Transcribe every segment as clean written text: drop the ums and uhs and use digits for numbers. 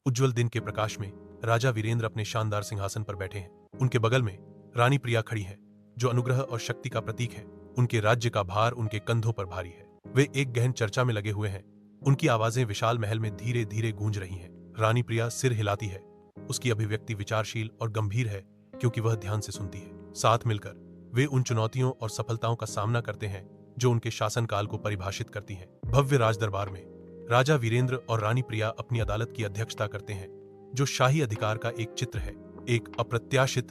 उज्जवल दिन के प्रकाश में राजा वीरेंद्र अपने शानदार सिंहासन पर बैठे हैं। उनके बगल में रानी प्रिया खड़ी है, जो अनुग्रह और शक्ति का प्रतीक है। उनके राज्य का भार उनके कंधों पर भारी है। वे एक गहन चर्चा में लगे हुए हैं। उनकी आवाजें विशाल महल में धीरे धीरे गूंज रही हैं। रानी प्रिया सिर हिलाती है। उसकी अभिव्यक्ति विचारशील और गंभीर है, क्योंकि वह ध्यान से सुनती है। साथ मिलकर वे उन चुनौतियों और सफलताओं का सामना करते हैं जो उनके शासनकाल को परिभाषित करती हैं। भव्य राजदरबार में राजा वीरेंद्र और रानी प्रिया अपनी अदालत की अध्यक्षता करते हैं, जो शाही अधिकार का एक चित्र है। एक अप्रत्याशित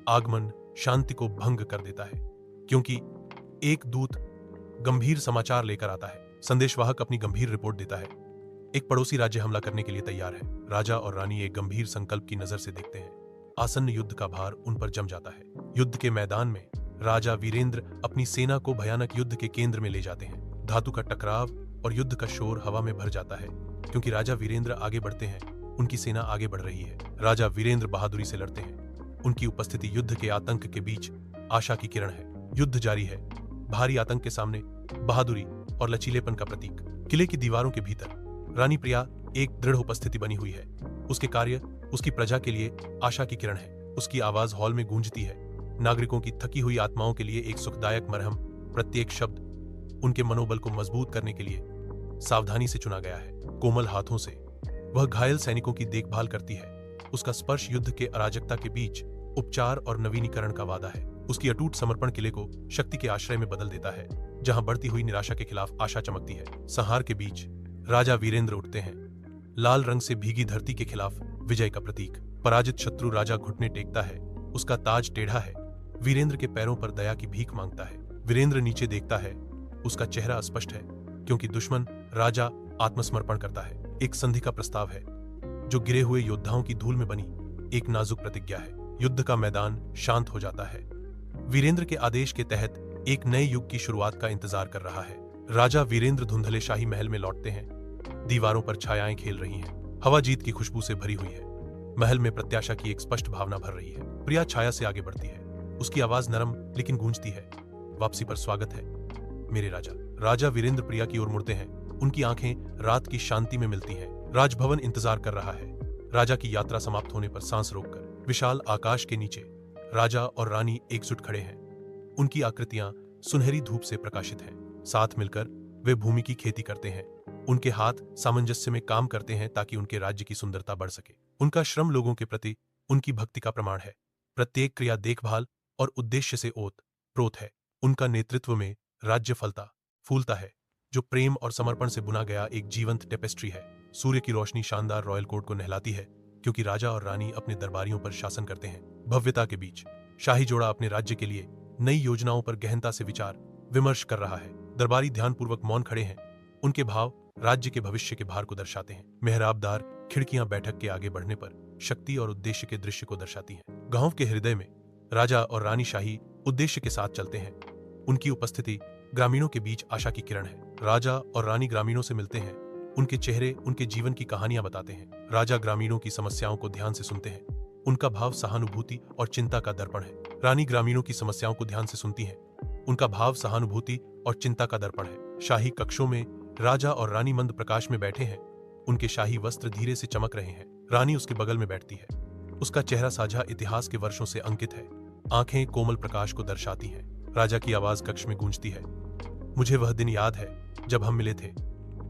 आगमन शांति को भंग कर देता है, क्योंकि एक दूत गंभीर समाचार लेकर आता है। संदेशवाहक अपनी गंभीर रिपोर्ट देता है। एक पड़ोसी राज्य हमला करने के लिए तैयार है। राजा और रानी एक गंभीर संकल्प की नजर से देखते हैं। आसन्न युद्ध का भार उन पर जम जाता है। युद्ध के मैदान में राजा वीरेंद्र अपनी सेना को भयानक युद्ध के केंद्र में ले जाते हैं। धातु का टकराव और युद्ध का शोर हवा में भर जाता है। क्योंकि राजा वीरेंद्र आगे बढ़ते हैं, उनकी सेना आगे बढ़ रही है। राजा वीरेंद्र बहादुरी से लड़ते हैं। उनकी उपस्थिति युद्ध के आतंक के बीच आशा की किरण है। युद्ध जारी है। भारी आतंक के सामने बहादुरी और लचीलेपन का प्रतीक। किले की दीवारों के भीतर रानी प्रिया एक दृढ़ उपस्थिति बनी हुई है। उसके कार्य उसकी प्रजा के लिए आशा की किरण है। उसकी आवाज हॉल में गूंजती है। नागरिकों की थकी हुई आत्माओं के लिए एक सुखदायक मरहम। प्रत्येक शब्द उनके मनोबल को मजबूत करने के लिए सावधानी से चुना गया है। कोमल हाथों से वह घायल सैनिकों की देखभाल करती है। उसका स्पर्श युद्ध के अराजकता के बीच उपचार और नवीनीकरण का वादा है। उसकी अटूट समर्पण किले को शक्ति के आश्रय में बदल देता है, जहां बढ़ती हुई निराशा के खिलाफ आशा चमकती है। संहार के बीच राजा वीरेंद्र उठते हैं, लाल रंग से भीगी धरती के खिलाफ विजय का प्रतीक। पराजित शत्रु राजा घुटने टेकता है। उसका ताज टेढ़ा है। वीरेंद्र के पैरों पर दया की भीख मांगता है। वीरेंद्र नीचे देखता है। उसका चेहरा अस्पष्ट है, क्योंकि दुश्मन राजा आत्मसमर्पण करता है। एक संधि का प्रस्ताव है, जो गिरे हुए योद्धाओं की धूल में बनी एक नाजुक प्रतिज्ञा है। युद्ध का मैदान शांत हो जाता है। वीरेंद्र के आदेश के तहत एक नए युग की शुरुआत का इंतजार कर रहा है। राजा वीरेंद्र धुंधले शाही महल में लौटते हैं। दीवारों पर छायाएं खेल रही हैं। हवा जीत की खुशबू से भरी हुई है। महल में प्रत्याशा की एक स्पष्ट भावना भर रही है। प्रिया छाया से आगे बढ़ती है। उसकी आवाज नरम लेकिन गूंजती है। वापसी पर स्वागत है मेरे राजा। राजा वीरेंद्र प्रिया की ओर मुड़ते हैं। उनकी आंखें रात की शांति में मिलती हैं। राजभवन इंतजार कर रहा है। राजा की यात्रा समाप्त होने पर सांस रोककर विशाल आकाश के नीचे राजा और रानी एकजुट खड़े हैं। उनकी आकृतियां सुनहरी धूप से प्रकाशित हैं। साथ मिलकर वे भूमि की खेती करते हैं। उनके हाथ सामंजस्य में काम करते हैं ताकि उनके राज्य की सुंदरता बढ़ सके। उनका श्रम लोगों के प्रति उनकी भक्ति का प्रमाण है। प्रत्येक क्रिया देखभाल और उद्देश्य से ओत-प्रोत है। उनका नेतृत्व में राज्य फूलता है, जो प्रेम और समर्पण से बुना गया एक जीवंत टेपेस्ट्री है। सूर्य की रोशनी शानदार रॉयल कोर्ट को नहलाती है, क्योंकि राजा और रानी अपने दरबारियों पर शासन करते हैं। भव्यता के बीच शाही जोड़ा अपने राज्य के लिए नई योजनाओं पर गहनता से विचार विमर्श कर रहा है। दरबारी ध्यानपूर्वक मौन खड़े हैं। उनके भाव राज्य के भविष्य के भार को दर्शाते हैं। मेहराबदार खिड़कियां बैठक के आगे बढ़ने पर शक्ति और उद्देश्य के दृश्य को दर्शाती हैं। गांव के हृदय में राजा और रानी शाही उद्देश्य के साथ चलते हैं। उनकी उपस्थिति ग्रामीणों के बीच आशा की किरण है। राजा और रानी ग्रामीणों से मिलते हैं। उनके चेहरे उनके जीवन की कहानियां बताते हैं। राजा ग्रामीणों की समस्याओं को ध्यान से सुनते हैं। उनका भाव सहानुभूति और चिंता का दर्पण है। रानी ग्रामीणों की समस्याओं को ध्यान से सुनती है। उनका भाव सहानुभूति और चिंता का दर्पण है। शाही कक्षों में राजा और रानी मंद प्रकाश में बैठे हैं। उनके शाही वस्त्र धीरे से चमक रहे हैं। रानी उसके बगल में बैठती है। उसका चेहरा साझा इतिहास के वर्षों से अंकित है। आंखें कोमल प्रकाश को दर्शाती हैं। राजा की आवाज कक्ष में गूंजती है। मुझे वह दिन याद है जब हम मिले थे,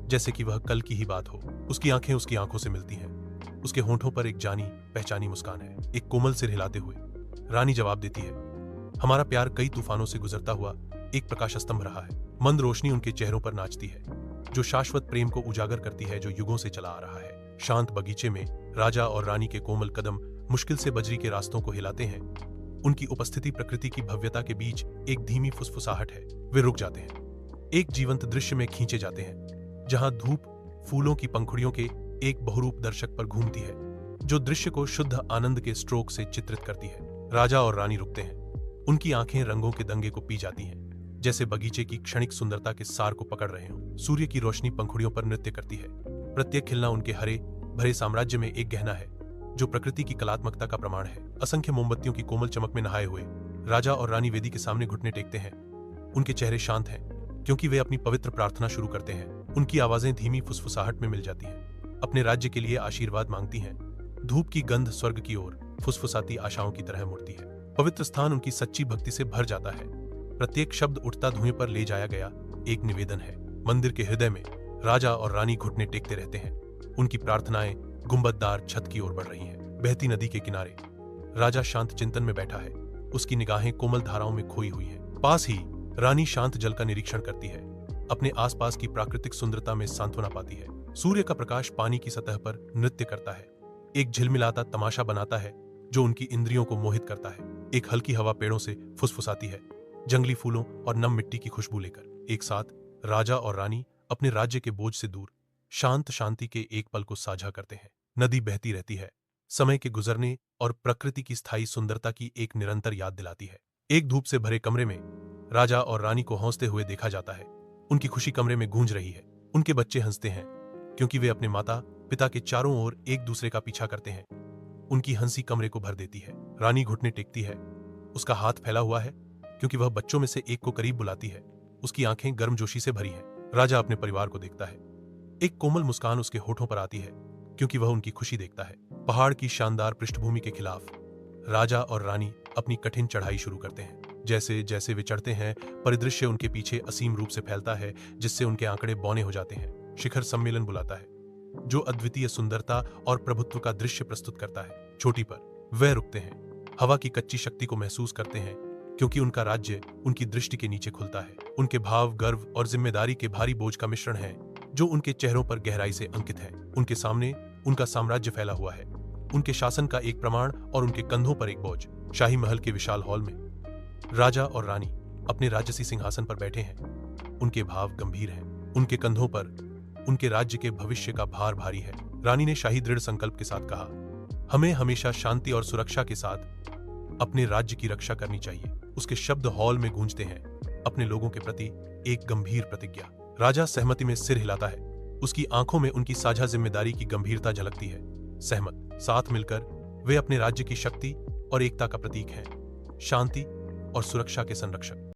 जैसे कि वह कल की ही बात हो। उसकी आंखें उसकी आंखों से मिलती हैं। उसके होंठों पर एक जानी पहचानी मुस्कान है। एक कोमल सिर हिलाते हुए रानी जवाब देती है, हमारा प्यार कई तूफानों से गुजरता हुआ एक प्रकाश स्तंभ रहा है। मंद रोशनी उनके चेहरों पर नाचती है, जो शाश्वत प्रेम को उजागर करती है, जो युगों से चला आ रहा है। शांत बगीचे में राजा और रानी के कोमल कदम मुश्किल से बजरी के रास्तों को हिलाते हैं। उनकी उपस्थिति प्रकृति की भव्यता के बीच एक धीमी फुसफुसाहट है। वे रुक जाते हैं। एक जीवंत दृश्य में खींचे जाते हैं, जहां धूप फूलों की पंखुड़ियों के एक बहुरूप दर्शक पर घूमती है, जो दृश्य को शुद्ध आनंद के स्ट्रोक से चित्रित करती है। राजा और रानी रुकते हैं। उनकी आंखें रंगों के दंगे को पी जाती हैं, जैसे बगीचे की क्षणिक सुंदरता के सार को पकड़ रहे हों। सूर्य की रोशनी पंखुड़ियों पर नृत्य करती है। प्रत्येक खिलना उनके हरे भरे साम्राज्य में एक गहना है, जो प्रकृति की कलात्मकता का प्रमाण है। असंख्य मोमबत्तियों की कोमल चमक में नहाए हुए राजा और रानी वेदी के सामने घुटने टेकते हैं। उनके चेहरे शांत हैं, क्योंकि वे अपनी पवित्र प्रार्थना शुरू करते हैं। उनकी आवाजें धीमी फुसफुसाहट में मिल जाती हैं। अपने राज्य के लिए आशीर्वाद मांगती हैं। धूप की गंध स्वर्ग की ओर फुसफुसाती आशाओं की तरह मुड़ती है। पवित्र स्थान उनकी सच्ची भक्ति से भर जाता है। प्रत्येक शब्द उठता धुएं पर ले जाया गया एक निवेदन है। मंदिर के हृदय में राजा और रानी घुटने टेकते रहते हैं। उनकी प्रार्थनाएं गुंबददार छत की ओर बढ़ रही हैं। बहती नदी के किनारे राजा शांत चिंतन में बैठा है। उसकी निगाहें कोमल धाराओं में खोई हुई हैं। पास ही रानी शांत जल का निरीक्षण करती है। अपने आसपास की प्राकृतिक सुंदरता में सांत्वना पाती है। सूर्य का प्रकाश पानी की सतह पर नृत्य करता है, एक झिलमिलाता तमाशा बनाता है जो उनकी इंद्रियों को मोहित करता है। एक हल्की हवा पेड़ों से फुसफुसाती है, जंगली फूलों और नम मिट्टी की खुशबू लेकर। एक साथ राजा और रानी अपने राज्य के बोझ से दूर शांत शांति के एक पल को साझा करते हैं। नदी बहती रहती है, समय के गुजरने और प्रकृति की स्थायी सुंदरता की एक निरंतर याद दिलाती है। एक धूप से भरे कमरे में राजा और रानी को हंसते हुए देखा जाता है। उनकी खुशी कमरे में गूंज रही है। उनके बच्चे हंसते हैं क्योंकि वे अपने माता पिता के चारों ओर एक दूसरे का पीछा करते हैं। उनकी हंसी कमरे को भर देती है। रानी घुटने टेकती है। उसका हाथ फैला हुआ है क्योंकि वह बच्चों में से एक को करीब बुलाती है। उसकी आंखें गर्मजोशी से भरी हैं। राजा अपने परिवार को देखता है। एक कोमल मुस्कान उसके होठों पर आती है क्योंकि वह उनकी खुशी देखता है। पहाड़ की शानदार पृष्ठभूमि के खिलाफ राजा और रानी अपनी कठिन चढ़ाई शुरू करते हैं। जैसे जैसे वे चढ़ते हैं, परिदृश्य उनके पीछे असीम रूप से फैलता है, जिससे उनके आंकड़े बौने हो जाते हैं। शिखर सम्मेलन बुलाता है, जो अद्वितीय सुंदरता और प्रभुत्व का दृश्य प्रस्तुत करता है। चोटी पर वे रुकते हैं, हवा की कच्ची शक्ति को महसूस करते हैं क्योंकि उनका राज्य उनकी दृष्टि के नीचे खुलता है। उनके भाव गर्व और जिम्मेदारी के भारी बोझ का मिश्रण है जो उनके चेहरों पर गहराई से अंकित है। उनके सामने उनका साम्राज्य फैला हुआ है, उनके शासन का एक प्रमाण और उनके कंधों पर एक बोझ। शाही महल के विशाल हॉल में राजा और रानी अपने राजसी सिंहासन पर बैठे हैं। उनके भाव गंभीर हैं। उनके कंधों पर उनके राज्य के भविष्य का भार भारी है। रानी ने शाही दृढ़ संकल्प के साथ कहा, हमें हमेशा शांति और सुरक्षा के साथ अपने राज्य की रक्षा करनी चाहिए। उसके शब्द हॉल में गूंजते हैं, अपने लोगों के प्रति एक गंभीर प्रतिज्ञा। राजा सहमति में सिर हिलाता है। उसकी आंखों में उनकी साझा जिम्मेदारी की गंभीरता झलकती है। सहमत, साथ मिलकर वे अपने राज्य की शक्ति और एकता का प्रतीक हैं, शांति और सुरक्षा के संरक्षक।